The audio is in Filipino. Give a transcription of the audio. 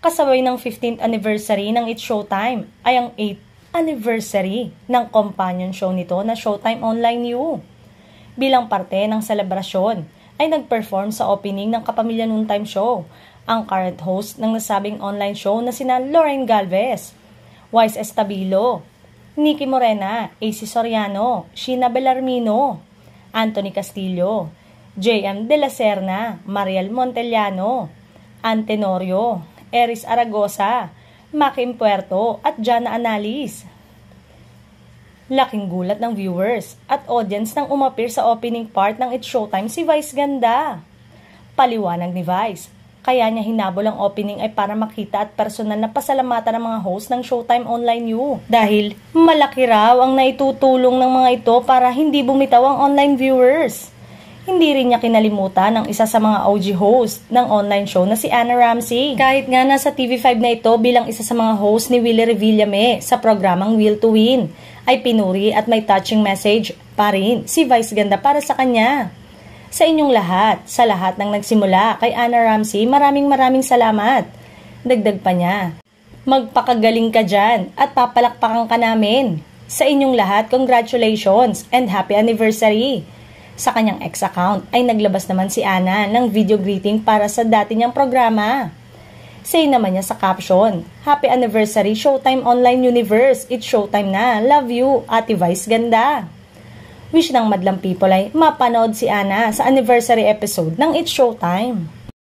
Kasabay ng 15th anniversary ng It's Showtime ay ang 8th anniversary ng companion show nito na Showtime Online U. Bilang parte ng selebrasyon ay nag-perform sa opening ng Kapamilya Noontime Show ang current host ng nasabing online show na sina Lauren Galvez, Wise Estabilo, Nikki Morena, AC Soriano, Sheena Bellarmino, Anthony Castillo, JM De La Serna, Mariel Montellano, Antenorio, Eris Aragosa, Makim Puerto at Jana Analis. Laking gulat ng viewers at audience nang umapir sa opening part ng It's Showtime si Vice Ganda. Paliwanag ni Vice, kaya niya hinabol ang opening ay para makita at personal na pasalamatan ng mga host ng Showtime Online U. Dahil malaki raw ang naitutulong ng mga ito para hindi bumitaw ang online viewers. Hindi rin niya kinalimutan ang isa sa mga OG host ng online show na si Anna Ramsey. Kahit nga nasa TV5 na ito bilang isa sa mga host ni Willie Revillame sa programang Will to Win, ay pinuri at may touching message pa rin si Vice Ganda para sa kanya. Sa inyong lahat, sa lahat ng nagsimula kay Anna Ramsey, maraming salamat. Dagdag pa niya, magpakagaling ka dyan at papalakpakan ka namin. Sa inyong lahat, congratulations and happy anniversary. Sa kanyang ex-account ay naglabas naman si Anna ng video greeting para sa dati niyang programa. Say naman niya sa caption, Happy Anniversary Showtime Online Universe, It's Showtime na, love you, Ate Vice Ganda. Wish ng madlang people ay mapanood si Anna sa anniversary episode ng It's Showtime.